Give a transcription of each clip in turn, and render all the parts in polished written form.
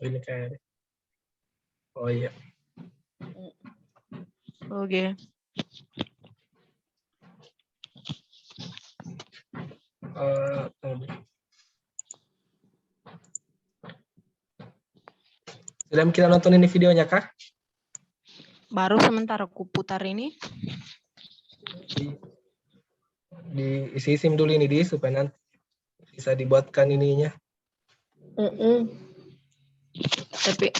Ini kayak. Oh iya. Oke. Sudah kita nonton ini videonya kah? Baru sementara aku putar ini. Isi SIM dulu ini supaya nanti bisa dibuatkan ininya. Tapi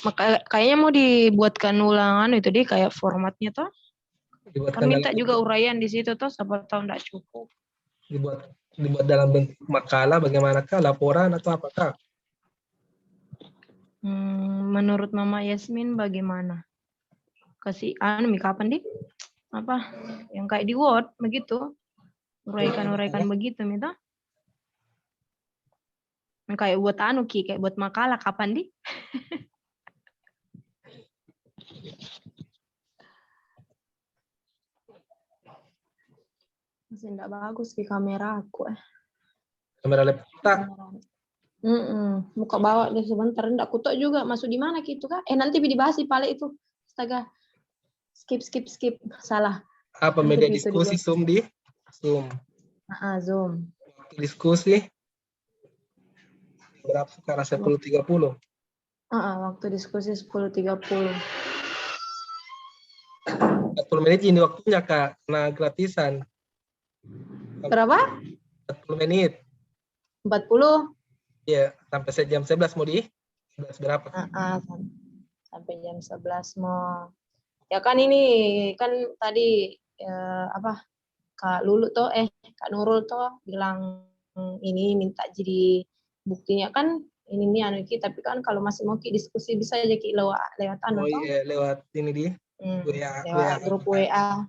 kayaknya mau dibuatkan ulangan itu deh kayak formatnya toh. Dibuatkan Kami dalam minta juga uraian di situ toh, siapa tahu enggak cukup. dibuat dalam bentuk makalah, bagaimanakah, laporan atau apakah? Menurut Mama Yasmin bagaimana? Kasih kapan di apa yang kayak di Word begitu, uraikan begitu minta. Kayak buat kayak buat makalah kapan di? Masih enggak bagus di kamera aku. Kamera laptop. Muka bawa deh sebentar, enggak kutok juga masuk di mana gitu kah? Nanti dibahas di pale itu. Astaga. Skip. Salah. Apa media diskusi Zoom di? Zoom. Zoom. Waktu diskusi berapa sekarang 10.30? Waktu diskusi 10.30. 40 menit ini waktunya Kak, karena gratisan. Berapa? 40 menit. 40. Iya, sampai jam 11 mau di 11 berapa? Sampai jam 11 mau. Ya kan ini kan tadi Kak Nurul toh bilang ini minta jadi buktinya kan ini nih tapi kan kalau masih mau diskusi bisa aja lewat Oh iya, lewat ini di lewat grup WA.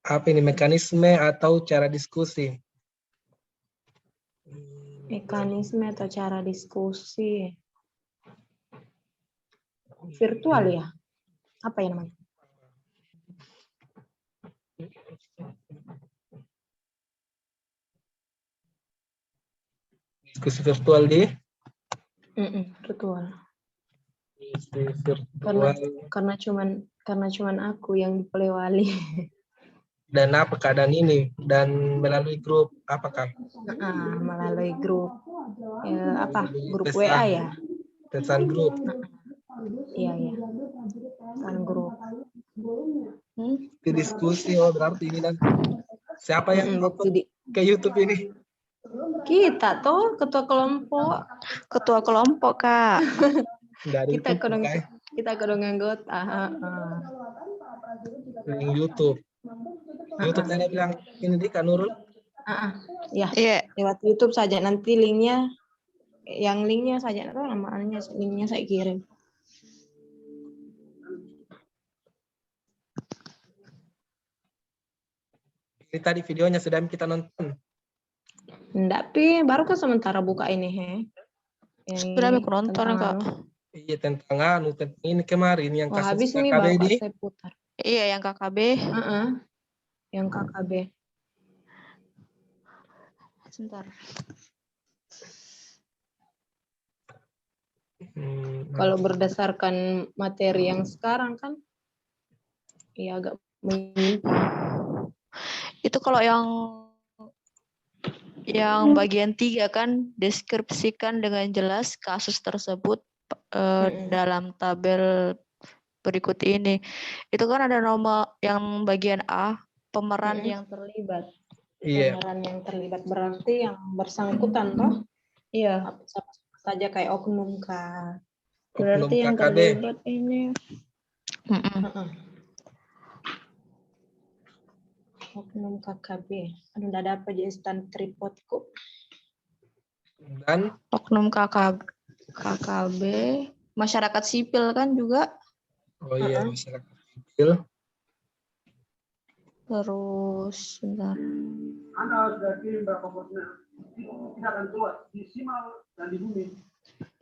Apa ini mekanisme atau cara diskusi? Mekanisme atau cara diskusi virtual ya? Apa ya namanya? Diskusi virtual di? Virtual. Virtual. Karena cuman aku yang dipelewali. Dan apa keadaan ini? Dan melalui grup apakah? Melalui grup grup pesan, WA ya? Pesan grup. Iya. Pesan grup. Diskusi berarti ini dan siapa yang ke YouTube ini? Kita tuh ketua kelompok Kak. Kita kedong anggota. YouTube. YouTube saya bilang ini di Kak Nurul. Ya, lewat YouTube saja nanti linknya saja atau linknya saya kirim. Ini tadi videonya sedang kita nonton. Enggak, baru kan sementara buka ini Sudah aku nonton Kak. Iya tentang ini kemarin yang kasus habis KKB nih baru di. saya putar. Iya yang KKB. Yang KKB. Sebentar. Kalau berdasarkan materi yang sekarang kan, ya agak menyimpang. Itu kalau yang bagian 3 kan, deskripsikan dengan jelas kasus tersebut dalam tabel berikut ini. Itu kan ada nomor yang bagian A, pemeran yang terlibat. Iya. Pemeran yang terlibat berarti yang bersangkutan toh? Iya. Sama saja kayak oknum Kak. Berarti yang terlibat ini. Oknum KKB. Aduh, enggak ada apa aja stand tripodku. Dan oknum KKB, masyarakat sipil kan juga. Oh iya, masyarakat sipil. Terus sebentar. Anda sudah kirim berapa personel? Kita akan buat di Simal dan di Bumi.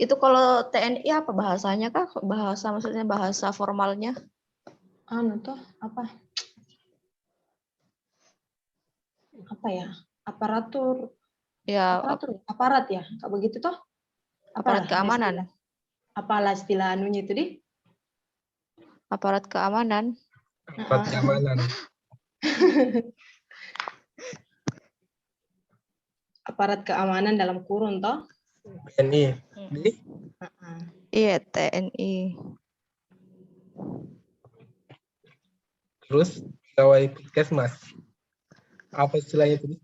Itu kalau TNI apa bahasanya Kak? Maksudnya bahasa formalnya? Apa ya? Aparatur. Ya, Aparat ya, Kak begitu toh? Aparat keamanan. Apalah istilah anunya itu, Di? Aparat keamanan. Aparat keamanan. Aparat keamanan dalam kurung, toh? TNI. Di Iya, TNI. terus pegawai puskesmas. Apa istilahnya itu?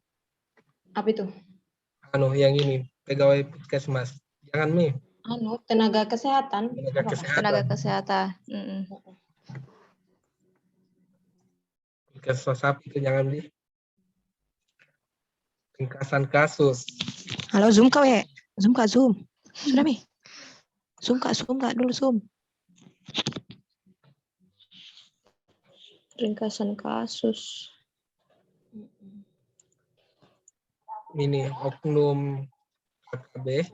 Apa itu? Anu yang ini, pegawai puskesmas. Jangan Mi, Tenaga kesehatan. tenaga Apakah? kesehatan. Tenaga kesehatan. Puskesmas apa itu jangan Mi. Ringkasan kasus. Halo, Zoom kau ya? Zoom kak, Zoom. Sudah, Mi? Zoom kak dulu, Zoom. Ringkasan kasus. Ini oknum KKB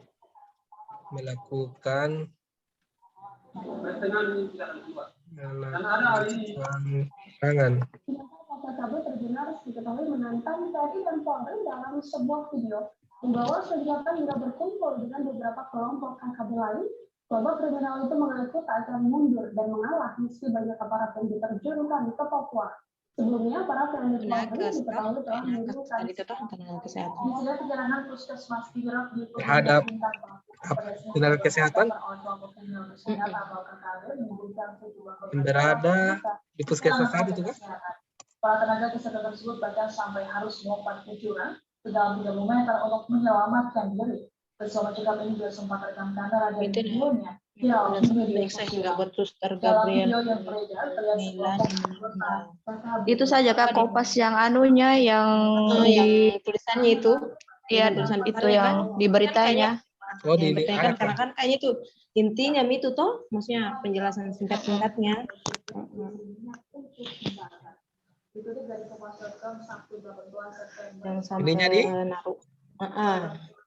melakukan serangan. KKB terdengar diketahui menantang TNI dan Polri dalam sebuah video. Membawa senjata hingga berkumpul dengan beberapa kelompok KKB lain. Kelompok kriminal itu mengaku tak akan mundur dan mengalah meski banyak aparat yang diterjunkan ke Papua. Sebelumnya, para TNI Polri diketahui telah menunjukkan tenaga kesehatan. insiden penyerangan puskesmas Tigerok di Terhadap tenaga kesehatan yang berada di puskesmas itu kan? Para tenaga kesehatan tersebut bahkan sampai harus melompat ke jurang sedalam 30 meter untuk menyelamatkan diri. Peristiwa mencekam ini juga sempat rekam kamera dan videonya viral di media sosial. Dalam video yang beredar terlihat sekelompok anggota KKB. Itu saja Kak Kopas yang anunya yang Yang tulisannya itu. ya tulisan itu pakai, yang kan? di beritanya. Oh, Yang di bertanya karena kan kayaknya itu intinya itu toh, maksudnya penjelasan singkat-singkatnya. Dikutip dari Kompas.com Sabtu 18 September. Yang sampai Ininya, Di? naruh.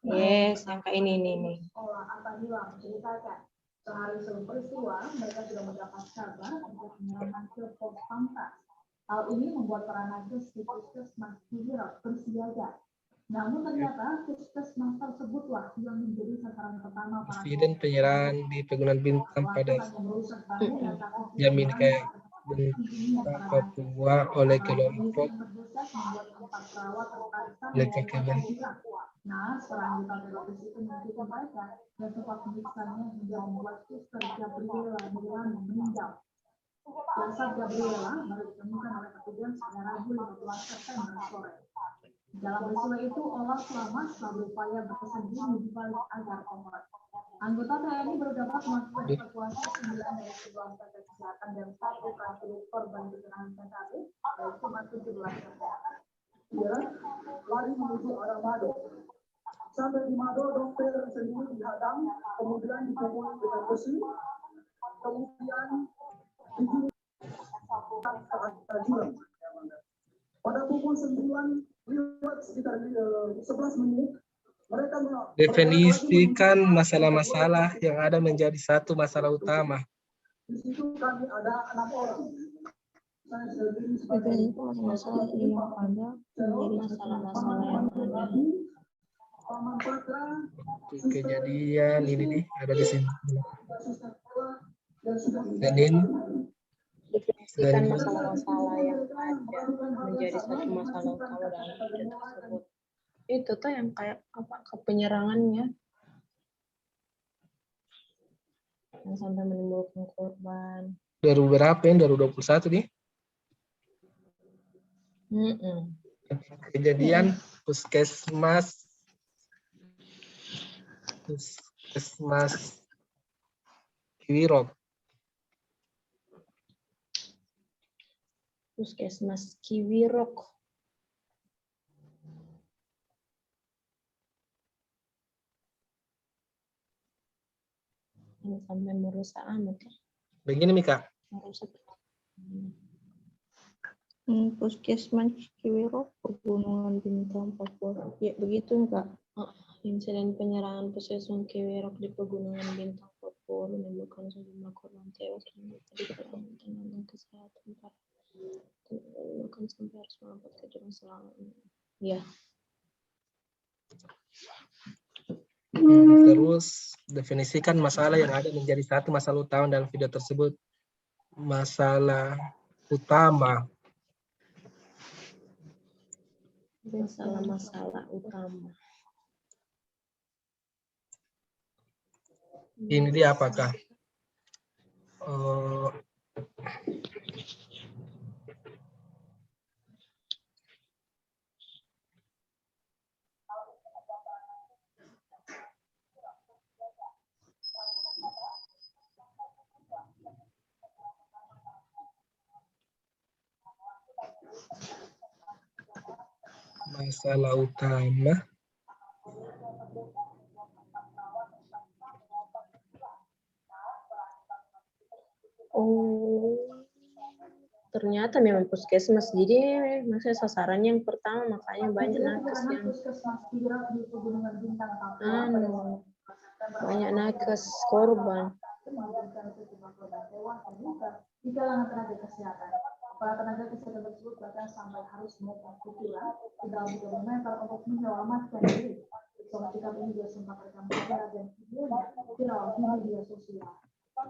Yes, yang kayak ini nih. Sekolah Al-Fadila menceritakan sehari sebelum peristiwa mereka sudah mendapat kabar untuk penyerangan ke pos Pampas. Hal ini membuat para nakes di puskesmas Tigerok bersiaga. Namun ternyata puskesmas tersebutlah yang menjadi sasaran pertama para insiden penyerangan di Pegunungan Bintang pada jam ini kayak Bintang Papua oleh kelompok KKB. Nah, setelah anggota teroris itu menyakiti mereka dan sempat menyiksanya hingga membuat Suster Gabriela Milano meninggal. Jasad Gabriela baru ditemukan oleh petugas pada Rabu 15 September sore. Dalam peristiwa itu, Olah selamat setelah berupaya bersembunyi di balik agar komplek. Anggota TNI baru dapat melakukan evakuasi 9 dari 11 tenaga kesehatan dan 1 prajurit korban kecelakaan KKB pada Jumat 17 September. Ya, lari menuju arah Mado. Sampai di Mado, dokter sendiri dihadang, kemudian dipukul dengan besi, kemudian jurang. Pada pukul 9 lewat sekitar 11 menit, mereka Definisikan masalah-masalah yang ada menjadi satu masalah utama. di situ kami ada 6 orang. Saya sendiri Itu masalah yang ada menjadi masalah-masalah yang ada. Paman Patra, Kejadian ini nih ada di sini. dan sudah Senin, Definisikan masalah-masalah yang ada menjadi satu masalah utama dalam hidup tersebut. Itu tuh yang kayak apa penyerangannya yang sampai menimbulkan korban. 2000 berapa ini? 2021 nih. Kejadian puskesmas Kiwirok. Puskesmas Kiwirok. Yang sampai merusak amat ya. Begini Mika, Merusak. Puskesmas Kiwirok, Pegunungan Bintang, Papua. Ya begitu enggak? Insiden penyerangan puskesmas Kiwirok di Pegunungan Bintang, Papua menimbulkan sejumlah korban tewas dan luka di kalangan tenaga kesehatan. Bahkan sampai harus melompat ke jurang selama ini. Ya. terus Definisikan masalah yang ada menjadi satu masalah utama dalam video tersebut. Masalah utama. Masalah-masalah utama. Ini dia apakah? Masalah utama. Oh, ternyata memang puskesmas. Jadi maksudnya sasarannya yang pertama, makanya banyak nakes yang banyak nakes korban. Di kalangan tenaga kesehatan. Para tenaga kesehatan tersebut bahkan sampai harus melakukan kukulan di dalam dokumenter untuk menyelamatkan diri. Soal sikap ini juga sempat rekam kamera dan videonya viral di media sosial.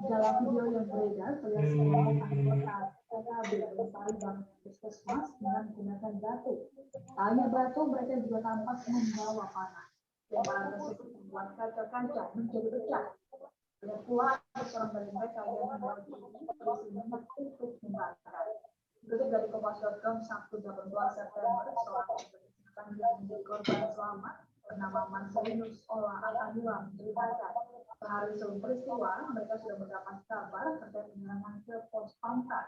Dalam video yang beredar, terlihat seorang anggota PKB melempari bangunan puskesmas dengan menggunakan batu. Tak hanya batu, mereka juga tampak membawa panah. Lemparan tersebut membuat kaca-kaca menjadi pecah. Dan pula ada seorang dari mereka yang membawa polisi minyak untuk membakar. Dikutip dari kompas.com Sabtu 18 September, seorang penyelidikan yang menjadi korban selamat bernama Marcelinus Ola Akanila menceritakan sehari sebelum peristiwa mereka sudah mendapat kabar terkait penyerangan ke pos Pamkas.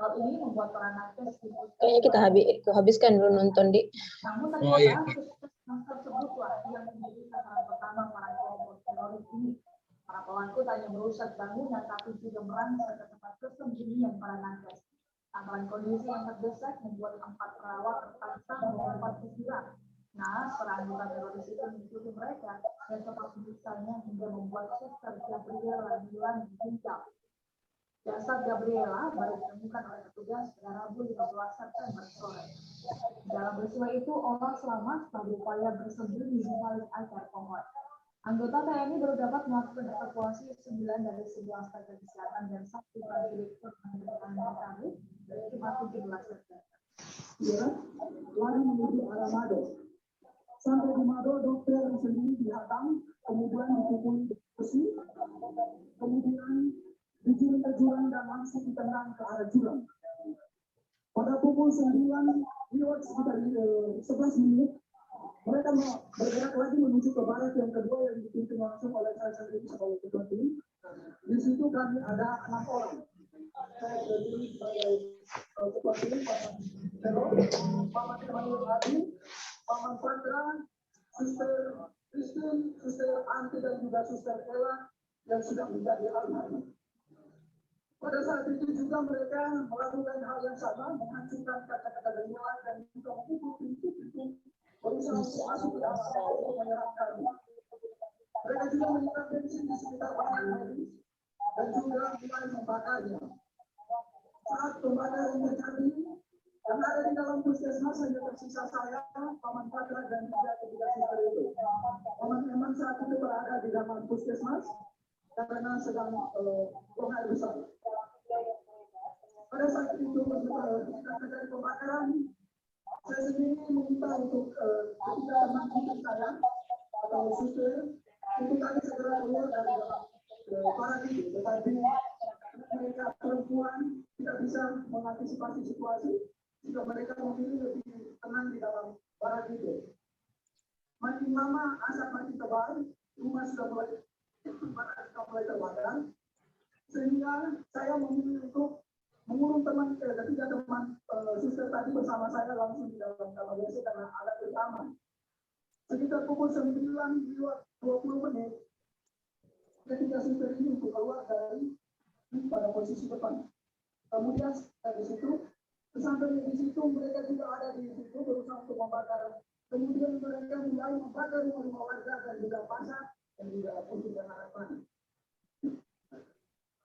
Hal ini membuat para nakes Kayaknya kita habiskan dulu nonton di. Namun Oh, iya. ternyata puskesmas tersebutlah yang menjadi sasaran pertama para kelompok teroris ini. Para pelaku tak hanya merusak bangunan tapi juga merangsek ke tempat persembunyian para nakes. Lantaran kondisi yang terdesak membuat 4 perawat terpaksa mendapat istirahat. Nah, para anggota teroris itu mengikuti mereka dan sempat menyiksanya hingga membuat Suster Gabriela Milan meninggal. Jasad Gabriela baru ditemukan oleh petugas pada Rabu 15 September sore. Dalam peristiwa itu, Ola selamat setelah berupaya bersembunyi di balik akar pohon. Anggota TNI baru dapat melakukan evakuasi 9 dari 11 tenaga kesehatan dan 1 prajurit pertahanan PKB dari Jumat 17 September. Ya, lari menuju arah Mado. Sampai di Mado, dokter sendiri dihadang, kemudian dipukuli besi, kemudian dijurang ke jurang dan langsung ditendang ke arah jurang. Pada pukul 9 lewat sekitar 11 menit, mereka bergerak lagi menuju ke barat yang kedua yang dipimpin langsung oleh saya sendiri sebagai ketua tim. Di situ kami ada 6 orang. Saya berdiri sebagai ketua tim, Paman Emanuel Adi, Paman Sandra, Suster Christine, Suster Anti dan juga Suster Ella yang sudah menjadi almarhum. Pada saat itu juga mereka melakukan hal yang sama, menghancurkan kata-kata Gabriela dan juga memukul pintu-pintu berusaha untuk masuk ke dalam untuk menyerang kami. Mereka juga menyerang bensin di sekitar bangunan medis dan juga mulai membakarnya. Saat pembakaran terjadi, yang ada di dalam puskesmas hanya tersisa saya, Paman Patra dan juga ketiga suster itu. Paman memang saat itu berada di dalam puskesmas karena sedang buang air besar. Pada saat itu ketika terjadi pembakaran, saya sendiri meminta untuk ketika teman-teman saya atau suster untuk kami segera keluar dari dalam parat itu, tetapi mereka perempuan tidak bisa mengantisipasi situasi jika mereka memilih lebih tenang di dalam parat itu. Makin lama asap makin tebal, rumah sudah mulai terbakar, sehingga saya memilih untuk mengurung ketiga teman suster tadi bersama saya langsung di dalam kamar WC karena ada bersama. Sekitar pukul 9:20 menit, ketiga suster ini untuk keluar dari pada posisi depan. Kemudian dari situ, sampai di situ mereka juga ada di situ berusaha untuk membakar. Kemudian mereka mulai membakar rumah-rumah warga dan juga pasar dan juga untuk harapan.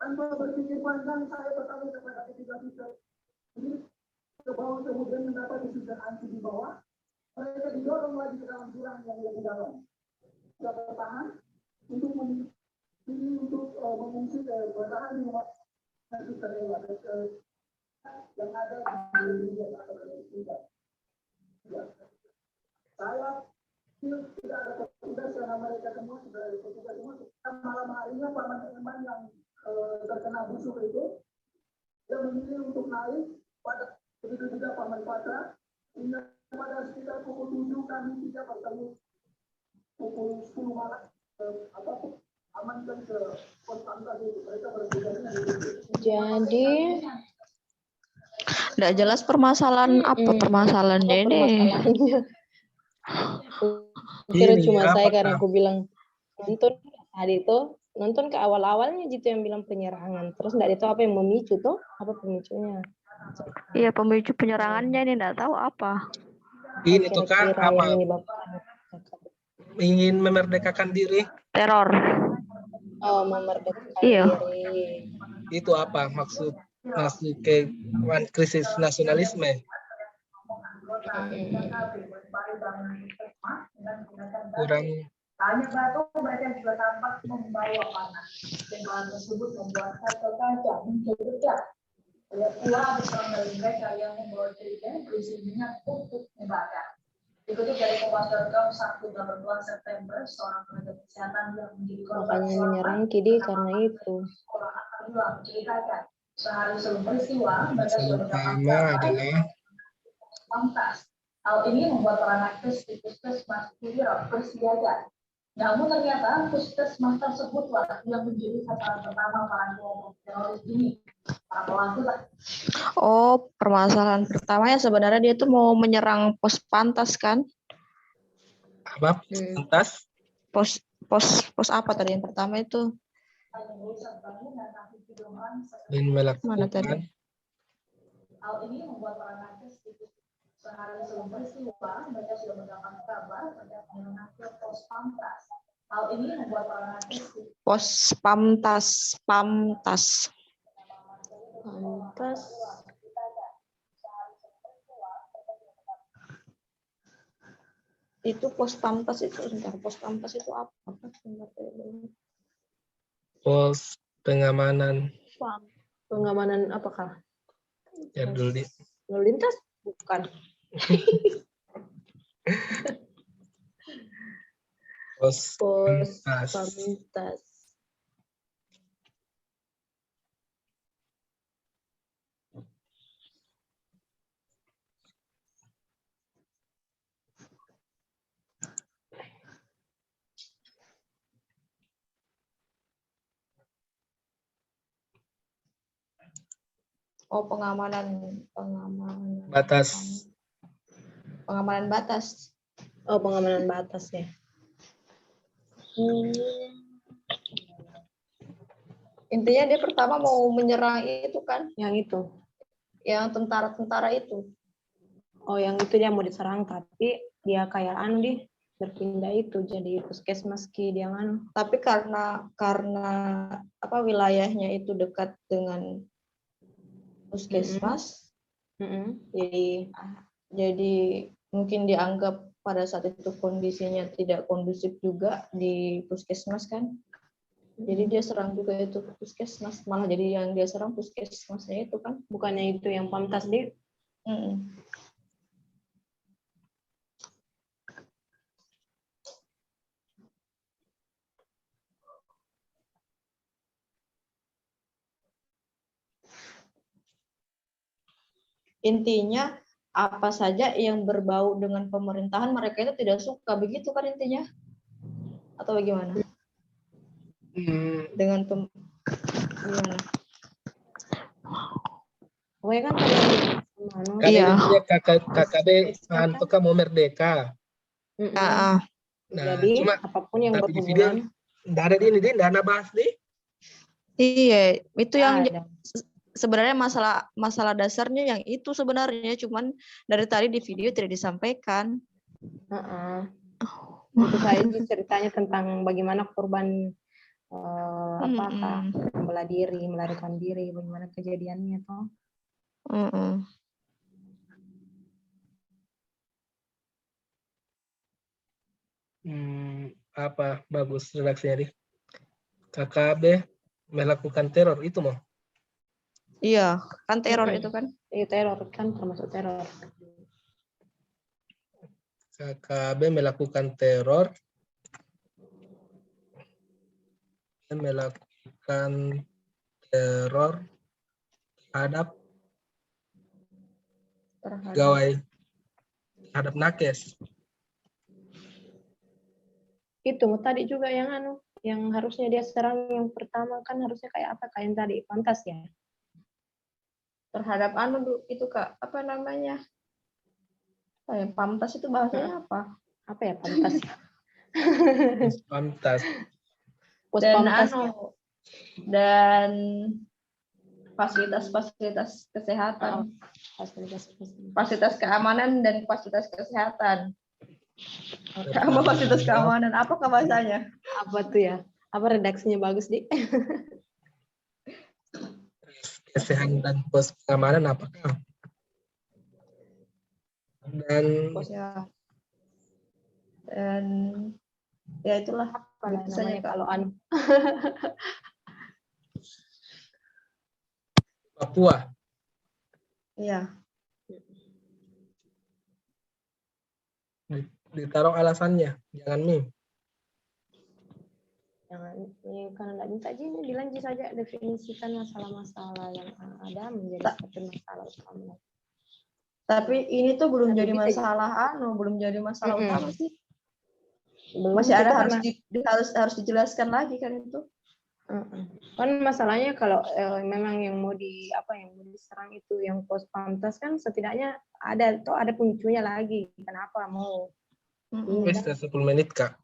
Tanpa berpikir panjang, saya bertanya kepada ketiga suster ini ke bawah, kemudian mendapati suster Anti di bawah. Mereka didorong lagi ke dalam jurang yang lebih dalam. Sudah bertahan untuk mengungsi ke bertahan di rumah itu terlewat yang ada di dunia atau tidak. Saya tidak ada petugas karena mereka semua sudah ada petugas semua. Malam harinya teman-teman yang terkena busuk itu dia memilih untuk naik pada begitu juga paman Patra hingga pada sekitar pukul 7 kami tidak bertemu pukul 10 malam amankan ke pos pangkat itu mereka bertugasnya Jadi Nggak jelas permasalahan apa permasalahannya ini. permasalahannya. Kira Ini cuma saya apakah karena aku bilang nonton tadi itu nonton ke awal-awalnya gitu yang bilang penyerangan. Terus enggak itu apa yang memicu tuh? Apa pemicunya? Iya, pemicu penyerangannya ini nggak tahu apa. ini tuh Kak, Kira-kira yang apa menyebabkan ingin memerdekakan diri? Teror. memerdekakan Iya. diri. Itu apa maksud masuk ke krisis nasionalisme? Kurang Hanya batu mereka juga tampak membawa panah. Tembakan tersebut membuat satu kaca menjadi lihat pula ada seorang dari mereka yang membawa jerigen berisi minyak untuk membakar. Dikutip dari Kompas.com Sabtu 18 September, seorang tenaga kesehatan yang menjadi korban Makanya menyerang Kidi karena itu. sekolah Atta menceritakan sehari sebelum peristiwa mereka sudah mendapat pertama adalah Pamtas. Hal ini membuat para nakes di puskesmas Kuliau bersiaga. Namun ternyata puskesmas tersebutlah yang menjadi sasaran pertama para kelompok teroris ini. Para pelaku Oh, permasalahan pertama ya sebenarnya dia tuh mau menyerang pos pantas kan? apa? Lantas Pos apa tadi yang pertama itu? dan Mana melakukan tadi? Hal ini membuat para nakes itu sehari sebelum peristiwa mereka sudah mendapat kabar terkait penyerangan ke pos Pamtas. Hal ini membuat para nakes Pos Pamtas. Pantas. Itu pos Pantas itu sebentar. Pos Pantas itu apa? pos pengamanan Pengamanan apakah? jadul di Lalu lintas? Bukan. pos Pos Pantas. Pantas. Oh, pengamanan batas. Pengamanan batas. Oh, pengamanan batas ya. Intinya dia pertama mau menyerang itu kan, Yang itu. yang tentara-tentara itu. Oh, yang itu dia mau diserang tapi dia kayak di berpindah itu jadi puskesmas ki dia anu. Tapi karena apa wilayahnya itu dekat dengan puskesmas, jadi mungkin dianggap pada saat itu kondisinya tidak kondusif juga di puskesmas kan. Jadi dia serang juga itu puskesmas, malah jadi yang dia serang puskesmasnya itu kan. Bukannya itu yang Pamtas di. Intinya apa saja yang berbau dengan pemerintahan mereka itu tidak suka, begitu kan intinya? Atau bagaimana? Dengan gimana? Pokoknya kan Kan Iya. ini dia KKB apakah mau merdeka. Nah, jadi cuma apapun yang tapi di video berhubungan. enggak ada di ini, dia enggak ada bahas nih. Iya, itu yang Ada. sebenarnya masalah dasarnya yang itu sebenarnya, cuman dari tadi di video tidak disampaikan. Itu saya ceritanya tentang bagaimana korban apakah bela diri, melarikan diri, bagaimana kejadiannya toh. Apa bagus redaksinya nih? KKB melakukan teror itu mau. Iya, kan teror Mm-mm. itu kan. Iya, teror kan termasuk teror. KKB melakukan teror dan melakukan teror terhadap pegawai, terhadap nakes. Itu tadi juga yang yang harusnya dia serang yang pertama kan harusnya kayak apa? Kayak yang tadi pantas ya. Terhadap itu Kak, apa namanya? Pamtas itu bahasanya apa? Apa ya pantas? Pantas. Pos Dan pantas ya. dan fasilitas-fasilitas kesehatan, fasilitas keamanan dan fasilitas kesehatan. Apa fasilitas keamanan? Apa bahasanya? Apa tuh ya? Apa redaksinya bagus, Dik? Kesehatan dan pos keamanan apakah? Dan Ya. Dan ya itulah Kalau bahasanya namanya Kak. kalau Papua. Iya. Ditaruh alasannya, jangan meme. jangan ini karena nggak minta aja ini dilanjut saja definisikan masalah-masalah yang ada menjadi satu masalah utama. Tapi ini tuh belum Tapi jadi bisa- masalah belum jadi masalah Mm-mm. utama sih. Belum Masih ada kita harus dijelaskan lagi kan itu. kan masalahnya kalau memang yang mau diserang itu yang pos pantas kan setidaknya ada pemicunya lagi kenapa mau Wes, sudah 10 menit, Kak.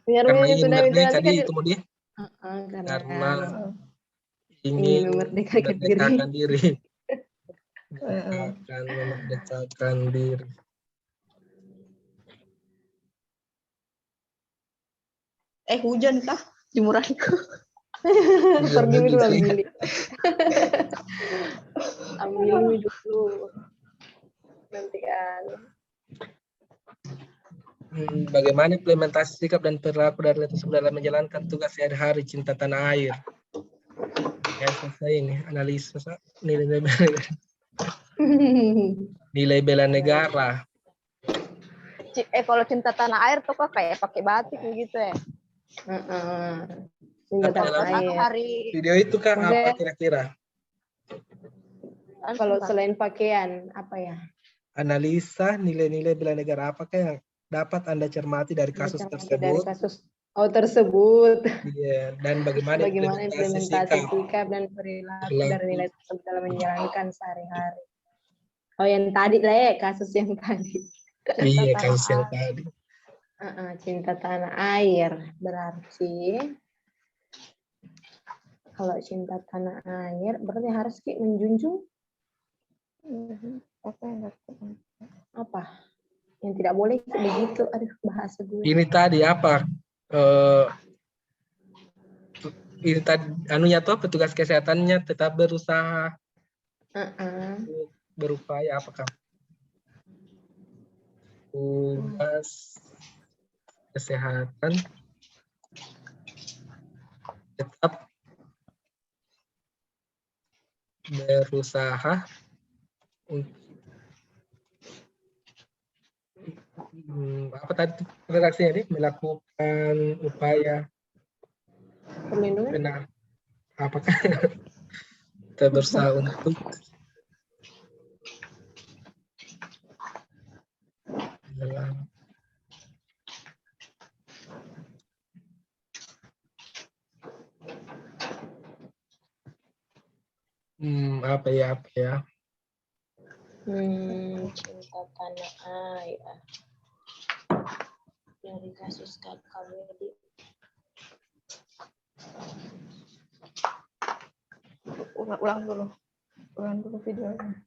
biar Karena ingin sudah merdeka kan itu mau dia. Karena ingin memerdekakan diri. memerdekakan diri. Akan memerdekakan diri. Hujan kah? Jemuranku. Pergi Iya, dulu iya. ambil dulu nanti kan. Bagaimana implementasi sikap dan perilaku dari tersebut dalam menjalankan tugas sehari-hari cinta tanah air? Ya, selesai ini analisa nilai bela negara. Kalau cinta tanah air tuh kok kayak pakai batik begitu ya. Cinta tanah air. Hari Video itu kan apa kira-kira? Kalau selain pakaian apa ya? Analisa nilai-nilai bela negara apakah yang dapat Anda cermati dari kasus tersebut? Tersebut. Iya, dan bagaimana implementasi sikap dan perilaku dari nilai tersebut dalam menjalankan sehari-hari. Oh, yang tadi lah ya, kasus yang tadi. Iya, kasus yang tadi. Cinta tanah air berarti kalau cinta tanah air berarti harus menjunjung apa yang tidak boleh begitu. Aduh, bahasa gue. Ini tadi apa? Ini tadi anunya tuh petugas kesehatannya tetap berusaha berupaya apakah? Tugas kesehatan tetap berusaha untuk apa tadi redaksinya ini melakukan upaya Perlindungan. benar apakah kita berusaha untuk dalam apa ya Cinta tanah air dari kasus KKWD. ulang dulu videonya.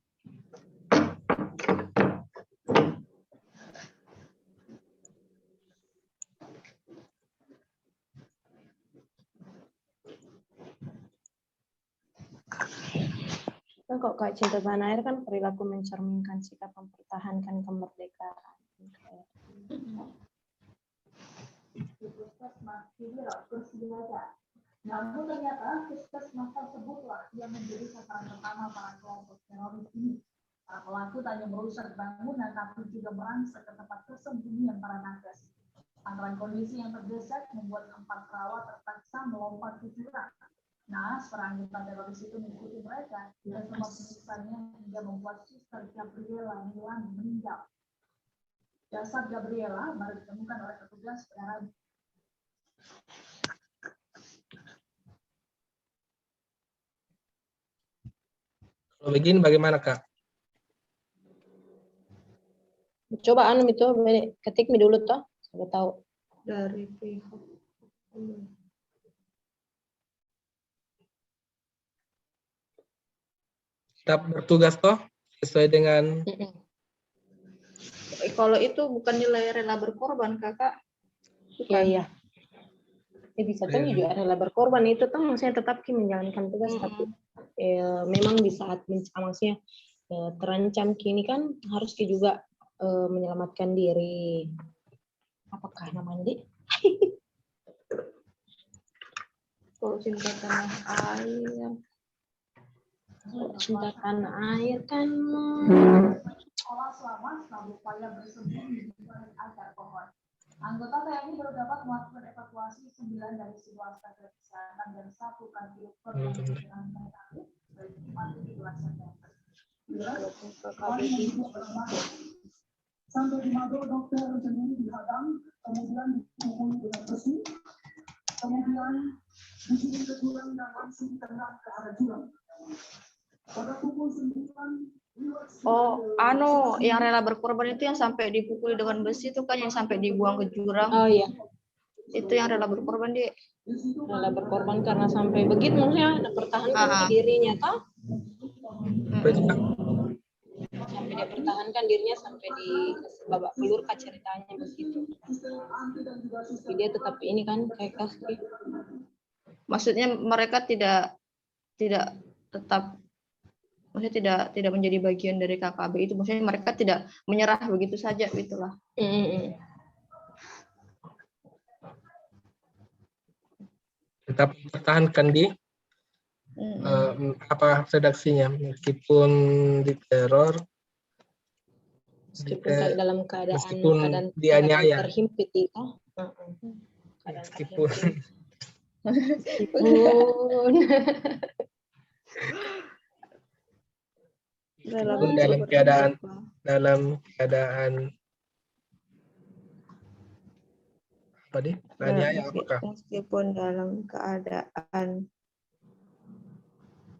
Kan kok kayak cinta tanah air kan perilaku mencerminkan sikap mempertahankan kemerdekaan. viral bersenjata. Namun ternyata puskesmas tersebutlah yang menjadi sasaran pertama para kelompok teroris ini. Para pelaku tak hanya merusak bangunan, tapi juga merangsek ke tempat persembunyian para nakes. Antara kondisi yang terdesak membuat 4 perawat terpaksa melompat ke jurang. Nah, seorang anggota teroris itu mengikuti mereka dan semua penyiksaannya hingga membuat Suster Gabriela Milani meninggal. Jasad Gabriela baru ditemukan oleh petugas pada Rabu. Kalau begini bagaimana, Kak? Coba itu ketik dulu toh, saya tahu. Dari pihak Tetap bertugas toh sesuai dengan kalau itu bukan nilai rela berkorban, Kakak. Iya. Bisa tuh juga rela berkorban itu tuh maksudnya tetap menjalankan tugas, tapi memang di saat maksudnya terancam kini kan harus juga menyelamatkan diri. Apakah namanya di? Kalau cinta tanah air. Cinta tanah air kan. Sekolah selama upaya bersembunyi di balik akar pohon. Anggota TNI baru dapat melakukan evakuasi 9 dari 11 tenaga kesehatan dan 1 kantor perlindungan mereka dari Jumat 17 September. Sampai di Mado dokter sendiri dihadang, kemudian dipukuli dengan besi, kemudian dikirim ke jurang dan langsung ditendang ke arah jurang. Pada pukul 9, Yang rela berkorban itu yang sampai dipukuli dengan besi itu kan yang sampai dibuang ke jurang. Oh iya, Itu yang rela berkorban, Dik. rela berkorban karena sampai begitu maksudnya mempertahankan dirinya toh. Sampai dia pertahankan dirinya sampai di babak pelur ceritanya begitu. Tapi dia tetap ini kan kayak kaki. Maksudnya mereka tidak tetap, maksudnya tidak menjadi bagian dari KKB itu, maksudnya mereka tidak menyerah begitu saja, gitulah. tetap mempertahankan di redaksinya meskipun diteror, Meskipun dalam keadaan dianiaya, terhimpit itu. meskipun dalam keadaan apa nih? Aniaya apakah? Meskipun dalam keadaan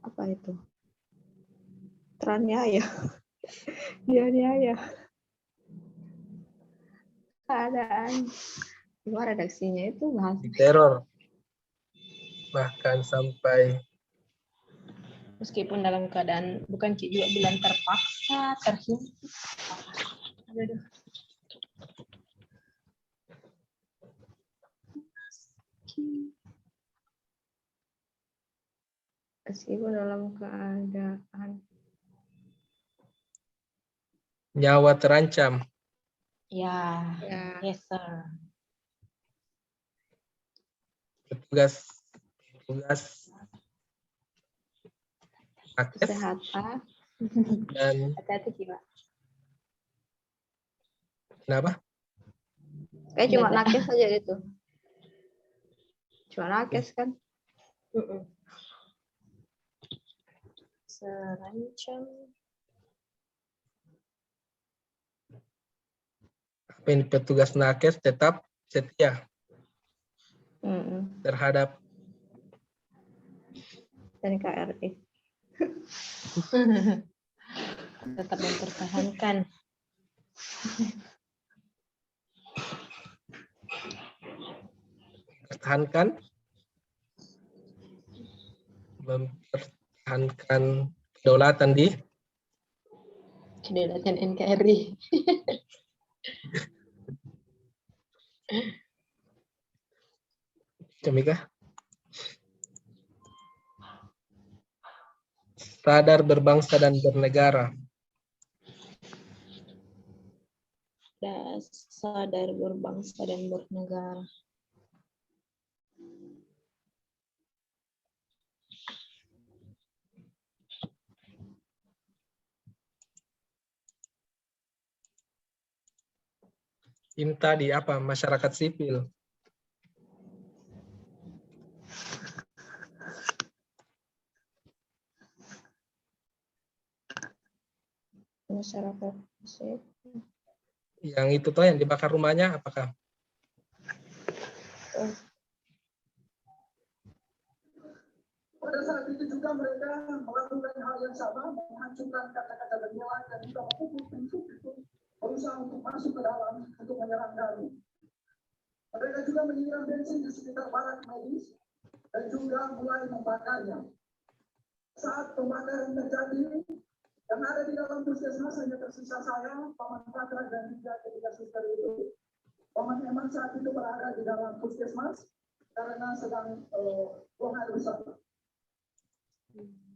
apa itu? Teraniaya. Dianiaya. Keadaan. Gimana redaksinya itu bahas Diteror. Bahkan sampai meskipun dalam keadaan bukan juga bilang terpaksa, terhimpit. Aduh. meskipun dalam keadaan nyawa terancam. Ya. Yes sir. Petugas kesehatan dan Hati-hati jiwa. kenapa? Kayak cuma nakes aja gitu. Cuma nakes kan. Serancam. Petugas nakes tetap setia terhadap NKRI. Tetap mempertahankan. mempertahankan kedaulatan di Kedaulatan NKRI. Jamika. Sadar berbangsa dan bernegara. Sadar berbangsa dan bernegara. IMTA di apa? Masyarakat sipil. Masyarakat sipil. Yang itu toh yang dibakar rumahnya apakah? Pada saat itu juga mereka melakukan hal yang sama, menghancurkan kata-kata bernilai dan juga memukul pintu itu, berusaha untuk masuk ke dalam untuk menyerang kami. Mereka juga menyiram bensin di sekitar barak medis dan juga mulai membakarnya. Saat pembakaran terjadi, yang ada di dalam puskesmas hanya tersisa saya, Paman Patra dan juga ketiga suster itu. Paman Eman saat itu berada di dalam puskesmas karena sedang buang air besar.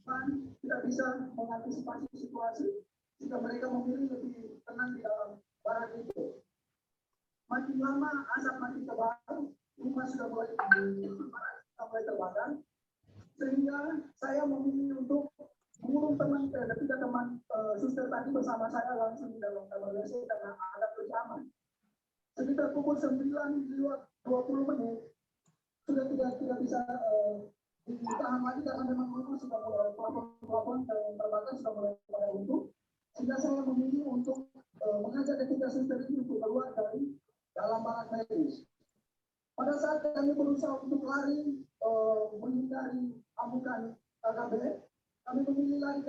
Dan tidak bisa mengantisipasi situasi jika mereka memilih lebih tenang di dalam barak itu. Makin lama asap makin tebal, rumah sudah mulai terbakar, sehingga saya memilih untuk mengurung teman ketiga teman suster tadi bersama saya langsung di dalam kamar WC karena ada kecaman. Sekitar pukul 9:20 sudah tidak bisa ditahan lagi karena memang rumah sudah mulai plafon terbakar sudah mulai pada runtuh. Sehingga saya memilih untuk mengajak ketiga suster ini untuk keluar dari dalam barak medis. Pada saat kami berusaha untuk lari